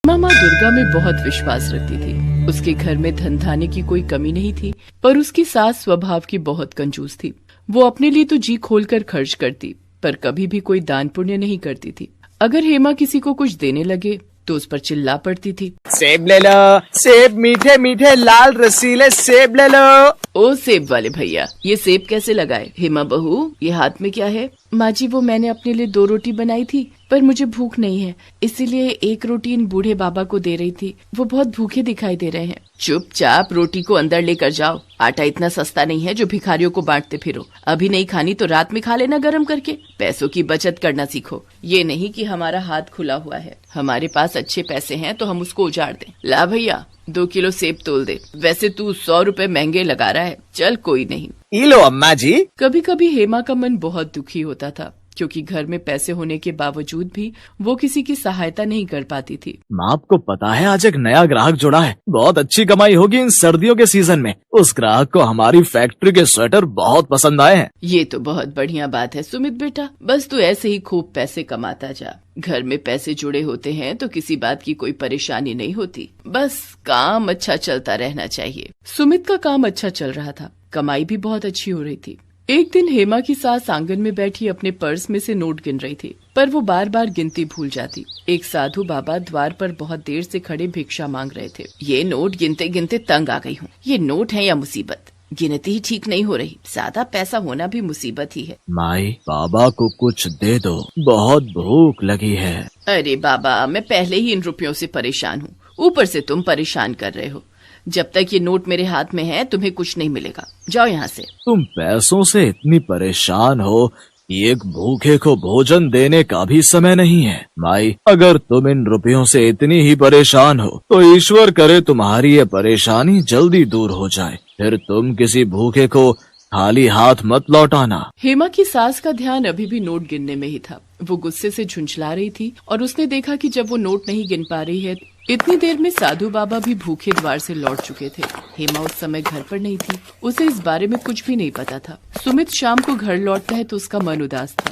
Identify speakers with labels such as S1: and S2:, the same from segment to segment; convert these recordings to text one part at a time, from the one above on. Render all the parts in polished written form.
S1: माँ दुर्गा में बहुत विश्वास रखती थी। उसके घर में धन धान्य की कोई कमी नहीं थी, पर उसकी सास स्वभाव की बहुत कंजूस थी। वो अपने लिए तो जी खोलकर खर्च करती, पर कभी भी कोई दान पुण्य नहीं करती थी। अगर हेमा किसी को कुछ देने लगे तो उस पर चिल्ला पड़ती थी,
S2: सेब ले लो, सेब मीठे मीठे लाल रसीले सेब ले लो।
S1: ओ सेब वाले भैया, ये सेब कैसे लगाए? हेमा बहू, ये हाथ में क्या है? माँ जी, वो मैंने अपने लिए 2 रोटी बनाई थी, पर मुझे भूख नहीं है, इसीलिए 1 रोटी इन बूढ़े बाबा को दे रही थी। वो बहुत भूखे दिखाई दे रहे हैं। चुपचाप रोटी को अंदर लेकर जाओ। आटा इतना सस्ता नहीं है जो भिखारियों को बांटते फिरो। अभी नहीं खानी तो रात में खा लेना गरम करके। पैसों की बचत करना सीखो। ये नहीं कि हमारा हाथ खुला हुआ है। हमारे पास अच्छे पैसे हैं तो हम उसको उजाड़ दें। ला भैया, 2 किलो सेब तोल दे। वैसे तू 100 रुपए महंगे लगा रहा है। चल कोई नहीं।
S2: ये लो अम्मा जी।
S1: कभी कभी हेमा का मन बहुत दुखी होता था, क्योंकि घर में पैसे होने के बावजूद भी वो किसी की सहायता नहीं कर पाती थी।
S2: माँ, आपको पता है आज एक नया ग्राहक जुड़ा है। बहुत अच्छी कमाई होगी इन सर्दियों के सीजन में। उस ग्राहक को हमारी फैक्ट्री के स्वेटर बहुत पसंद आए हैं।
S1: ये तो बहुत बढ़िया बात है सुमित बेटा। बस तू ऐसे ही खूब पैसे कमाता जा। घर में पैसे जुड़े होते हैं तो किसी बात की कोई परेशानी नहीं होती। बस काम अच्छा चलता रहना चाहिए। सुमित का काम अच्छा चल रहा था, कमाई भी बहुत अच्छी हो रही थी। एक दिन हेमा की सास आंगन में बैठी अपने पर्स में से नोट गिन रही थी, पर वो बार बार गिनती भूल जाती। एक साधु बाबा द्वार पर बहुत देर से खड़े भिक्षा मांग रहे थे। ये नोट गिनते गिनते तंग आ गई हूँ। ये नोट है या मुसीबत? गिनती ही ठीक नहीं हो रही। ज्यादा पैसा होना भी मुसीबत ही है।
S2: माई, बाबा को कुछ दे दो, बहुत भूख लगी है।
S1: अरे बाबा, मैं पहले ही इन रुपयों से परेशान हूँ, ऊपर से तुम परेशान कर रहे हो। जब तक ये नोट मेरे हाथ में है तुम्हें कुछ नहीं मिलेगा। जाओ यहाँ से।
S2: तुम पैसों से इतनी परेशान हो कि एक भूखे को भोजन देने का भी समय नहीं है। माई, अगर तुम इन रुपयों से इतनी ही परेशान हो तो ईश्वर करे तुम्हारी ये परेशानी जल्दी दूर हो जाए। फिर तुम किसी भूखे को खाली हाथ मत लौटाना।
S1: हेमा की सास का ध्यान अभी भी नोट गिनने में ही था। वो गुस्से से झुंझला रही थी और उसने देखा कि जब वो नोट नहीं गिन पा रही है, इतनी देर में साधु बाबा भी भूखे द्वार से लौट चुके थे। हेमा उस समय घर पर नहीं थी, उसे इस बारे में कुछ भी नहीं पता था। सुमित शाम को घर लौटता है तो उसका मन उदास था।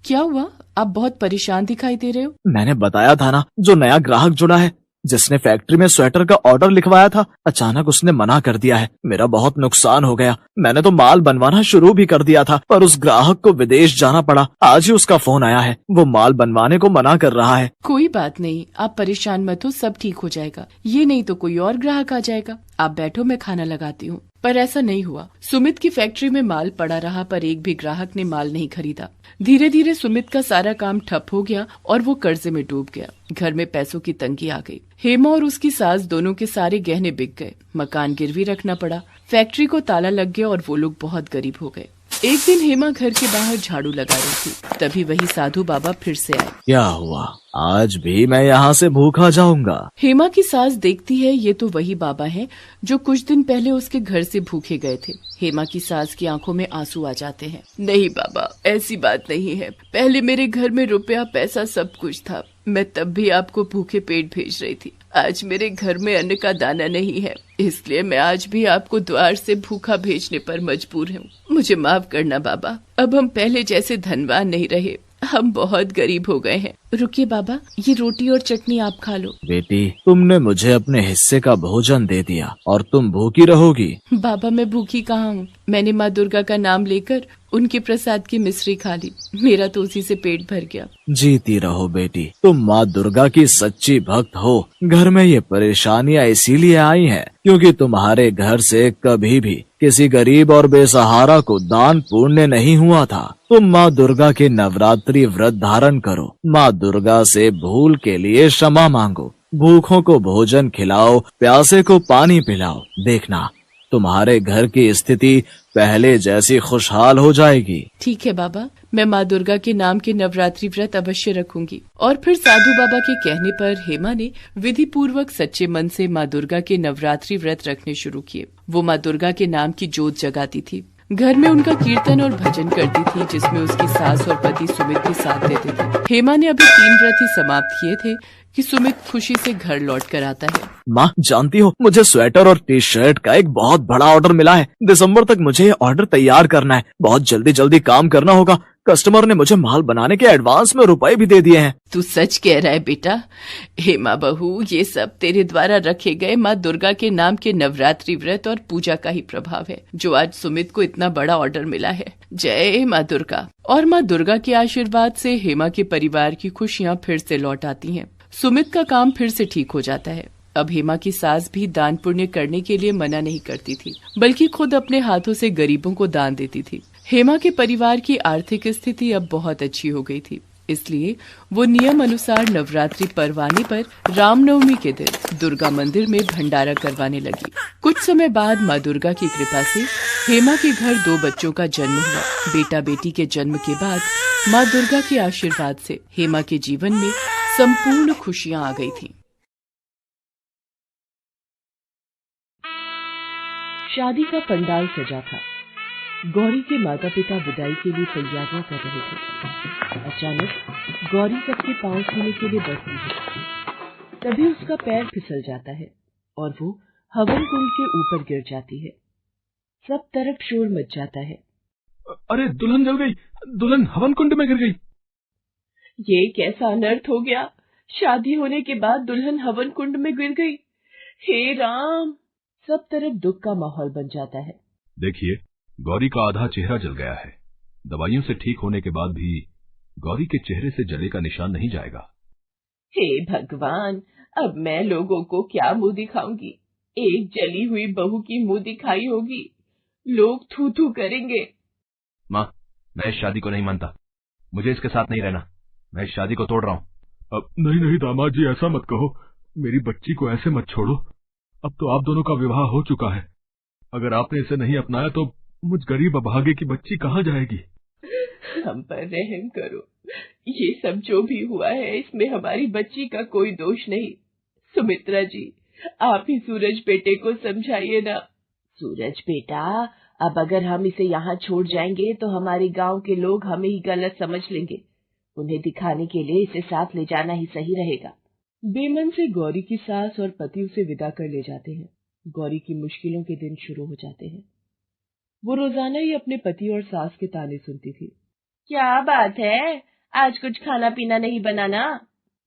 S1: क्या हुआ? आप बहुत परेशान दिखाई दे रहे हो।
S2: मैंने बताया था ना, जो नया ग्राहक जुड़ा है, जिसने फैक्ट्री में स्वेटर का ऑर्डर लिखवाया था, अचानक उसने मना कर दिया है। मेरा बहुत नुकसान हो गया। मैंने तो माल बनवाना शुरू भी कर दिया था, पर उस ग्राहक को विदेश जाना पड़ा। आज ही उसका फोन आया है, वो माल बनवाने को मना कर रहा है।
S1: कोई बात नहीं, आप परेशान मत हो, सब ठीक हो जाएगा। ये नहीं तो कोई और ग्राहक आ जाएगा। आप बैठो, मैं खाना लगाती हूँ। पर ऐसा नहीं हुआ। सुमित की फैक्ट्री में माल पड़ा रहा, पर एक भी ग्राहक ने माल नहीं खरीदा। धीरे धीरे सुमित का सारा काम ठप हो गया और वो कर्जे में डूब गया। घर में पैसों की तंगी आ गई। हेमा और उसकी सास दोनों के सारे गहने बिक गए। मकान गिरवी रखना पड़ा। फैक्ट्री को ताला लग गया और वो लोग बहुत गरीब हो गए। एक दिन हेमा घर के बाहर झाड़ू लगा रही थी, तभी वही साधु बाबा फिर से आए।
S2: क्या हुआ? आज भी मैं यहाँ से भूखा जाऊंगा?
S1: हेमा की सास देखती है ये तो वही बाबा हैं जो कुछ दिन पहले उसके घर से भूखे गए थे। हेमा की सास की आंखों में आंसू आ जाते हैं। नहीं बाबा, ऐसी बात नहीं है। पहले मेरे घर में रुपया पैसा सब कुछ था, मैं तब भी आपको भूखे पेट भेज रही थी। आज मेरे घर में अन्न का दाना नहीं है, इसलिए मैं आज भी आपको द्वार से भूखा भेजने पर मजबूर हूँ। मुझे माफ करना बाबा, अब हम पहले जैसे धनवान नहीं रहे, हम बहुत गरीब हो गए हैं। रुकिए बाबा, ये रोटी और चटनी आप खा लो।
S2: बेटी, तुमने मुझे अपने हिस्से का भोजन दे दिया और तुम भूखी रहोगी?
S1: बाबा, मैं भूखी कहाँ हूँ। मैंने माँ दुर्गा का नाम लेकर उनके प्रसाद की मिश्री खा ली। मेरा तो उसी से पेट भर गया।
S2: जीती रहो बेटी, तुम माँ दुर्गा की सच्ची भक्त हो। घर में ये परेशानियाँ इसीलिए आई हैं क्योंकि तुम्हारे घर से कभी भी किसी गरीब और बेसहारा को दान पुण्य नहीं हुआ था। तुम माँ दुर्गा के नवरात्रि व्रत धारण करो। माँ दुर्गा से भूल के लिए क्षमा मांगो। भूखों को भोजन खिलाओ, प्यासे को पानी पिलाओ। देखना, तुम्हारे घर की स्थिति पहले जैसी खुशहाल हो जाएगी।
S1: ठीक है बाबा, मैं माँ दुर्गा के नाम के नवरात्रि व्रत अवश्य रखूंगी। और फिर साधु बाबा के कहने पर हेमा ने विधि पूर्वक सच्चे मन से माँ दुर्गा के नवरात्रि व्रत रखने शुरू किए। वो माँ दुर्गा के नाम की जोत जगाती थी। घर में उनका कीर्तन और भजन करती थी, जिसमें उसकी सास और पति सुमित भी साथ देते थे। हेमा ने अभी 3 व्रत ही समाप्त किए थे कि सुमित खुशी से घर लौट कर आता है।
S2: माँ, जानती हो, मुझे स्वेटर और टी शर्ट का एक बहुत बड़ा ऑर्डर मिला है। दिसंबर तक मुझे ये ऑर्डर तैयार करना है। बहुत जल्दी जल्दी काम करना होगा। कस्टमर ने मुझे माल बनाने के एडवांस में रुपए भी दे दिए हैं।
S1: तू सच कह रहा है बेटा? हेमा बहू, ये सब तेरे द्वारा रखे गए माँ दुर्गा के नाम के नवरात्रि व्रत और पूजा का ही प्रभाव है, जो आज सुमित को इतना बड़ा ऑर्डर मिला है। जय माँ दुर्गा। और माँ दुर्गा के आशीर्वाद से हेमा के परिवार की खुशियाँ फिर से लौट आती हैं। सुमित का काम फिर से ठीक हो जाता है। अब हेमा की सास भी दान पुण्य करने के लिए मना नहीं करती थी, बल्कि खुद अपने हाथों से गरीबों को दान देती थी। हेमा के परिवार की आर्थिक स्थिति अब बहुत अच्छी हो गई थी, इसलिए वो नियम अनुसार नवरात्रि पर्व आने पर रामनवमी के दिन दुर्गा मंदिर में भंडारा करवाने लगी। कुछ समय बाद माँ दुर्गा की कृपा से हेमा के घर 2 बच्चों का जन्म हुआ। बेटा बेटी के जन्म के बाद माँ दुर्गा के आशीर्वाद से हेमा के जीवन में संपूर्ण खुशियाँ आ गई थीं। शादी का पंडाल सजा था। गौरी के माता पिता विदाई के लिए तैयारियां कर रहे थे। अचानक गौरी सबके पांव छूने के लिए बढ़ती है। तभी उसका पैर फिसल जाता है और वो हवन कुंड के ऊपर गिर जाती है। सब तरफ शोर मच जाता है।
S3: अरे दुल्हन जल गई, दुल्हन हवन कुंड में गिर गई।
S1: ये कैसा अनर्थ हो गया? शादी होने के बाद दुल्हन हवन कुंड में गिर गई। हे राम! सब तरफ दुख का माहौल बन जाता है।
S3: देखिए, गौरी का आधा चेहरा जल गया है। दवाइयों से ठीक होने के बाद भी गौरी के चेहरे से जले का निशान नहीं जाएगा।
S1: हे भगवान, अब मैं लोगों को क्या मुंह दिखाऊंगी? एक जली हुई बहू की मुंह दिखाई होगी, लोग थू थू करेंगे।
S3: माँ, मैं इस शादी को नहीं मानता। मुझे इसके साथ नहीं रहना। मैं इस शादी को तोड़ रहा हूँ। अब नहीं नहीं दामाद जी, ऐसा मत कहो। मेरी बच्ची को ऐसे मत छोड़ो। अब तो आप दोनों का विवाह हो चुका है। अगर आपने इसे नहीं अपनाया तो मुझ गरीब अभागे की बच्ची कहाँ जाएगी?
S1: हम पर रहम करो। ये सब जो भी हुआ है, इसमें हमारी बच्ची का कोई दोष नहीं। सुमित्रा जी, आप ही सूरज बेटे को समझाइए ना। सूरज बेटा, अब अगर हम इसे यहाँ छोड़ जाएंगे तो हमारे गांव के लोग हमें ही गलत समझ लेंगे। उन्हें दिखाने के लिए इसे साथ ले जाना ही सही रहेगा। बेमन से गौरी की सास और पति उसे विदा कर ले जाते हैं। गौरी की मुश्किलों के दिन शुरू हो जाते हैं। वो रोजाना ही अपने पति और सास के ताने सुनती थी। क्या बात है, आज कुछ खाना पीना नहीं बनाना?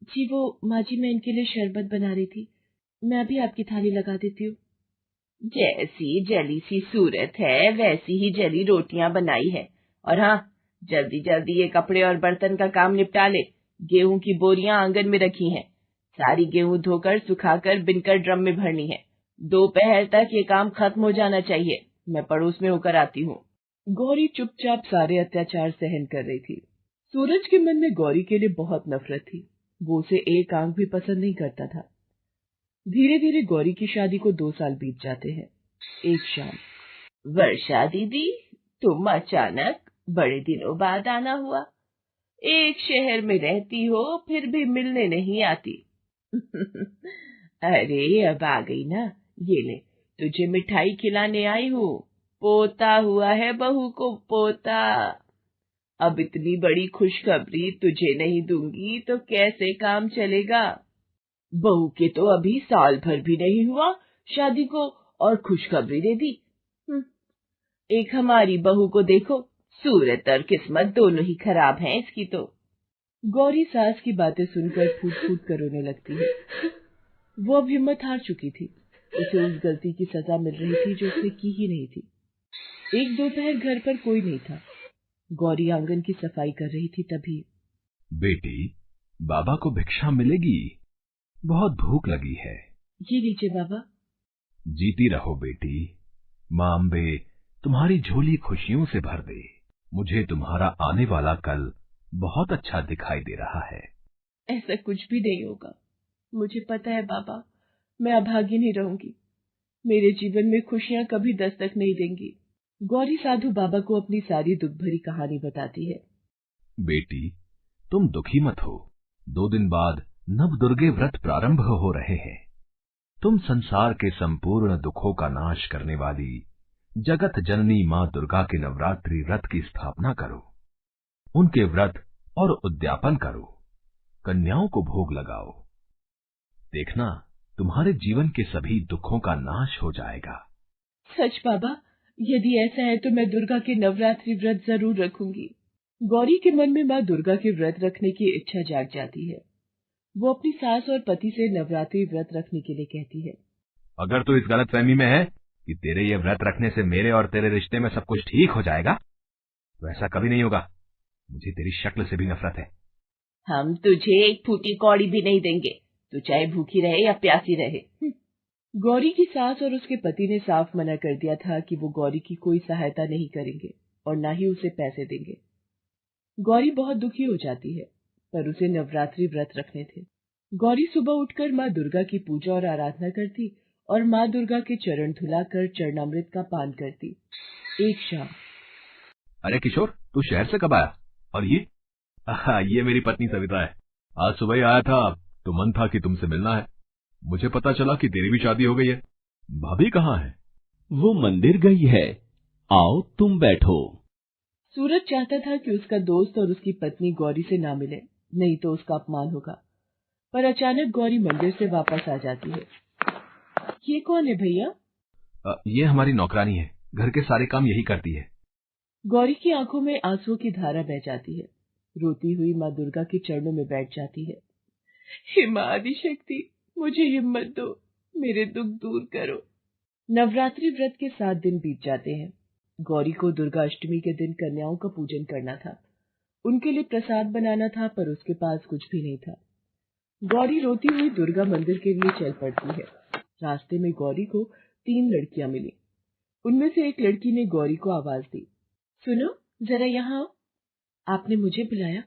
S1: जी वो माँ जी, मैं इनके लिए शरबत बना रही थी। मैं अभी आपकी थाली लगा देती हूँ। जैसी जली सी सूरत है, वैसी ही जली रोटियां बनाई है। और हाँ, जल्दी जल्दी ये कपड़े और बर्तन का काम निपटा ले। गेहूं की बोरियां आंगन में रखी हैं। सारी गेहूं धोकर सुखाकर बिनकर ड्रम में भरनी है। दोपहर तक ये काम खत्म हो जाना चाहिए। मैं पड़ोस में होकर आती हूँ। गौरी चुपचाप सारे अत्याचार सहन कर रही थी। सूरज के मन में गौरी के लिए बहुत नफरत थी। वो उसे एक आंख भी पसंद नहीं करता था। धीरे धीरे गौरी की शादी को 2 साल बीत जाते हैं। एक शाम, वर्षा दीदी, तुम अचानक बड़े दिनों बाद आना हुआ। एक शहर में रहती हो, फिर भी मिलने नहीं आती। अरे अब आ गई ना, ये ले, तुझे मिठाई खिलाने आई हूँ। पोता हुआ है बहू को, पोता। अब इतनी बड़ी खुशखबरी तुझे नहीं दूंगी तो कैसे काम चलेगा? बहू के तो अभी साल भर भी नहीं हुआ शादी को और खुशखबरी दे दी। एक हमारी बहू को देखो, सूरत और किस्मत दोनों ही खराब हैं इसकी तो। गौरी सास की बातें सुनकर फूट फूट कर रोने लगती है। वो अब हिम्मत हार चुकी थी। उसे उस गलती की सजा मिल रही थी जो उसने की ही नहीं थी। एक दोपहर घर पर कोई नहीं था। गौरी आंगन की सफाई कर रही थी, तभी
S3: बेटी, बाबा को भिक्षा मिलेगी, बहुत भूख लगी है।
S1: ये लीजिए बाबा।
S3: जीती रहो बेटी। माँ अम्बे तुम्हारी झोली खुशियों से भर दे। मुझे तुम्हारा आने वाला कल बहुत अच्छा दिखाई दे रहा है।
S1: ऐसा कुछ भी नहीं होगा। मुझे पता है बाबा, मैं अभागी नहीं रहूंगी। मेरे जीवन में खुशियां कभी दस्तक नहीं देंगी। गौरी साधु बाबा को अपनी सारी दुख भरी कहानी बताती है।
S3: बेटी, तुम दुखी मत हो। 2 दिन बाद नव दुर्गे व्रत प्रारंभ हो रहे हैं। तुम संसार के संपूर्ण दुखों का नाश करने वाली जगत जननी माँ दुर्गा के नवरात्रि व्रत की स्थापना करो। उनके व्रत और उद्यापन करो। कन्याओं को भोग लगाओ। देखना, तुम्हारे जीवन के सभी दुखों का नाश हो जाएगा।
S1: सच बाबा, यदि ऐसा है तो मैं दुर्गा के नवरात्रि व्रत जरूर रखूंगी। गौरी के मन में माँ दुर्गा के व्रत रखने की इच्छा जाग जाती है। वो अपनी सास और पति से नवरात्रि व्रत रखने के लिए कहती है।
S3: अगर तू इस गलतफहमी में है कि तेरे ये व्रत रखने से मेरे और तेरे रिश्ते में सब कुछ ठीक हो जाएगा, तो ऐसा कभी नहीं होगा। मुझे तेरी शक्ल से भी नफरत है।
S1: हम तुझे एक फूटी कौड़ी भी नहीं देंगे, तू चाहे भूखी रहे या प्यासी रहे। गौरी की सास और उसके पति ने साफ मना कर दिया था कि वो गौरी की कोई सहायता नहीं करेंगे और न ही उसे पैसे देंगे। गौरी बहुत दुखी हो जाती है, पर उसे नवरात्रि व्रत रखने थे। गौरी सुबह उठकर माँ दुर्गा की पूजा और आराधना करती और माँ दुर्गा के चरण धुलाकर चरणामृत का पान करती। एक शाम।
S3: अरे किशोर, तू शहर से कब आया? और ये मेरी पत्नी सविता है। आज सुबह ही आया था, तो मन था कि तुमसे मिलना है। मुझे पता चला कि तेरी भी शादी हो गई है। भाभी कहाँ है?
S4: वो मंदिर गई है। आओ तुम बैठो।
S1: सूरज चाहता था कि उसका दोस्त और उसकी पत्नी गौरी से ना मिले, नहीं तो उसका अपमान होगा। पर अचानक गौरी मंदिर से वापस आ जाती है। ये कौन है भैया?
S3: ये हमारी नौकरानी है, घर के सारे काम यही करती है।
S1: गौरी की आंखों में आंसुओं की धारा बह जाती है। रोती हुई माँ दुर्गा के चरणों में बैठ जाती है। हे माँ आदिशक्ति, मुझे हिम्मत दो, मेरे दुख दूर करो। नवरात्रि व्रत के 7 दिन बीत जाते हैं। गौरी को दुर्गा अष्टमी के दिन कन्याओं का पूजन करना था। उनके लिए प्रसाद बनाना था, पर उसके पास कुछ भी नहीं था। गौरी रोती हुई दुर्गा मंदिर के लिए चल पड़ती है। रास्ते में गौरी को 3 लड़कियां मिली। उनमें से एक लड़की ने गौरी को आवाज दी। सुनो, जरा यहाँ आओ। आपने मुझे बुलाया?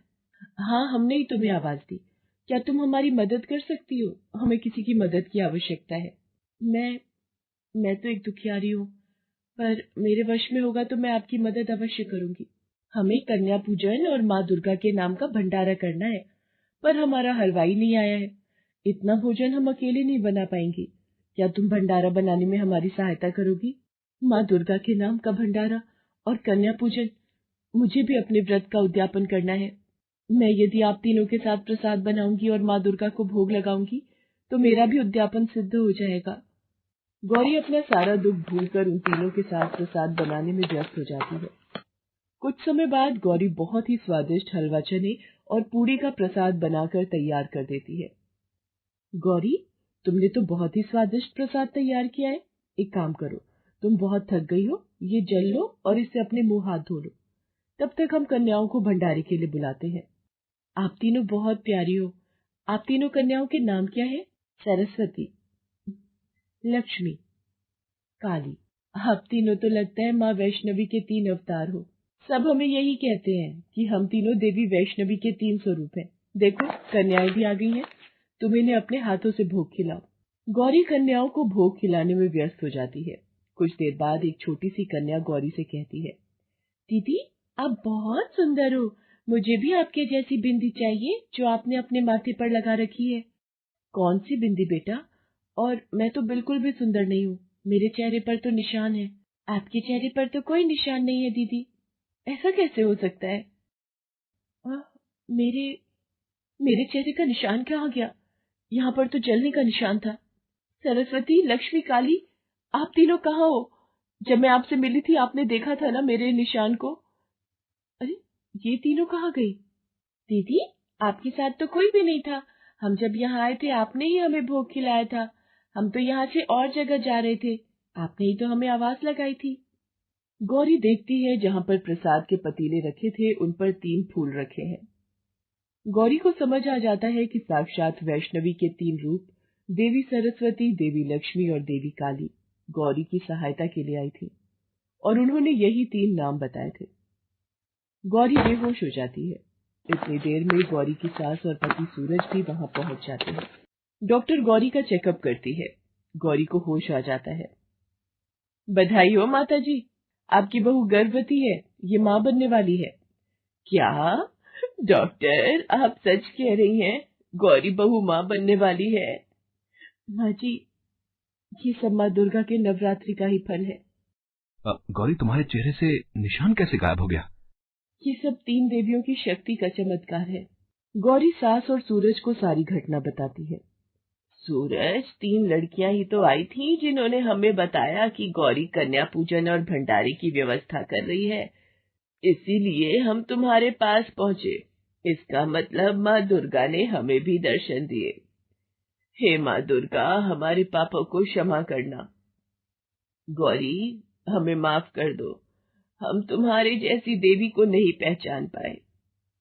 S1: हाँ, हमने ही तुम्हें आवाज दी। क्या तुम हमारी मदद कर सकती हो? हमें किसी की मदद की आवश्यकता है। मैं तो एक दुखियारी हूँ, पर मेरे वश में होगा तो मैं आपकी मदद अवश्य करूंगी। हमें कन्या पूजन और माँ दुर्गा के नाम का भंडारा करना है, पर हमारा हलवाई नहीं आया है। इतना भोजन हम अकेले नहीं बना पाएंगे। क्या तुम भंडारा बनाने में हमारी सहायता करोगी? माँ दुर्गा के नाम का भंडारा और कन्या पूजन, मुझे भी अपने व्रत का उद्यापन करना है। यदि आप तीनों के साथ प्रसाद बनाऊंगी और माँ दुर्गा को भोग लगाऊंगी, तो मेरा भी उद्यापन सिद्ध हो जाएगा। गौरी अपना सारा दुख भूलकर उन तीनों के साथ प्रसाद बनाने में व्यस्त हो जाती है। कुछ समय बाद गौरी बहुत ही स्वादिष्ट हलवा चने और पूड़ी का प्रसाद बनाकर तैयार कर देती है। गौरी, तुमने तो बहुत ही स्वादिष्ट प्रसाद तैयार किया है। एक काम करो, तुम बहुत थक गई हो, ये जल लो और इससे अपने मुंह हाथ धो लो। तब तक हम कन्याओं को भंडारे के लिए बुलाते हैं। आप तीनों बहुत प्यारी हो। आप तीनों कन्याओं के नाम क्या है? सरस्वती, लक्ष्मी, काली। आप तीनों तो लगता है माँ वैष्णवी के 3 अवतार हो। सब हमें यही कहते हैं कि हम तीनों देवी वैष्णवी के 3 स्वरूप हैं। देखो, कन्याएं भी आ गई हैं। तुम इन्हें अपने हाथों से भोग खिलाओ। गौरी कन्याओं को भोग खिलाने में व्यस्त हो जाती है। कुछ देर बाद एक छोटी सी कन्या गौरी से कहती है, दीदी, आप बहुत सुंदर हो। मुझे भी आपके जैसी बिंदी चाहिए जो आपने अपने माथे पर लगा रखी है। कौन सी बिंदी बेटा? और मैं तो बिल्कुल भी सुंदर नहीं हूँ। मेरे चेहरे पर तो निशान है। आपके चेहरे पर तो कोई निशान नहीं है दीदी। ऐसा कैसे हो सकता है? आ, मेरे मेरे चेहरे का निशान कहाँ गया? यहाँ पर तो जलने का निशान था। सरस्वती, लक्ष्मी, काली, आप तीनों कहाँ हो? जब मैं आपसे मिली थी आपने देखा था ना मेरे निशान को। अरे, ये तीनों कहाँ गई? दीदी, आपके साथ तो कोई भी नहीं था। हम जब यहाँ आए थे आपने ही हमें भोग खिलाया था। हम तो यहाँ से और जगह जा रहे थे, आपने ही तो हमें आवाज लगाई थी। गौरी देखती है जहाँ पर प्रसाद के पतीले रखे थे उन पर 3 फूल रखे हैं। गौरी को समझ आ जाता है कि साक्षात वैष्णवी के 3 रूप, देवी सरस्वती, देवी लक्ष्मी और देवी काली, गौरी की सहायता के लिए आई थी और उन्होंने यही 3 नाम बताए थे। गौरी बेहोश हो जाती है। इतनी देर में गौरी की सास और पति सूरज भी वहां पहुंच जाते हैं। डॉक्टर गौरी का चेकअप करती है। गौरी को होश आ जाता है। बधाई हो माता जी, आपकी बहू गर्भवती है, ये माँ बनने वाली है। क्या डॉक्टर, आप सच कह रही हैं? गौरी बहू माँ बनने वाली है? माँ जी, ये सब माँ दुर्गा के नवरात्रि का ही फल है।
S3: गौरी, तुम्हारे चेहरे से निशान कैसे गायब हो गया?
S1: ये सब 3 देवियों की शक्ति का चमत्कार है। गौरी सास और सूरज को सारी घटना बताती है। सूरज, 3 लड़कियां ही तो आई थी जिन्होंने हमें बताया कि गौरी कन्या पूजन और भंडारे की व्यवस्था कर रही है। इसीलिए हम तुम्हारे पास पहुंचे। इसका मतलब माँ दुर्गा ने हमें भी दर्शन दिए। हे माँ दुर्गा, हमारे पापों को क्षमा करना। गौरी, हमें माफ कर दो। हम तुम्हारे जैसी देवी को नहीं पहचान पाए।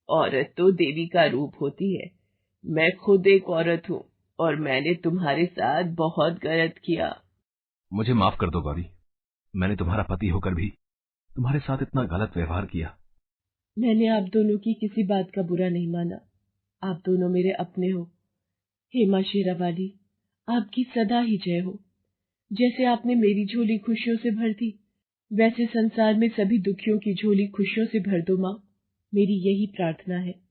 S1: औरत तो देवी का रूप होती है। मैं खुद एक औरत हूँ और मैंने तुम्हारे साथ बहुत गलत किया।
S3: मुझे माफ कर दो गौरी, मैंने तुम्हारा पति होकर भी तुम्हारे साथ इतना गलत व्यवहार किया।
S1: मैंने आप दोनों की किसी बात का बुरा नहीं माना। आप दोनों मेरे अपने हो। हे माँ शेरावाली, आपकी सदा ही जय हो। जैसे आपने मेरी झोली खुशियों से भर दी, वैसे संसार में सभी दुखियों की झोली खुशियों से भर दो माँ। मेरी यही प्रार्थना है।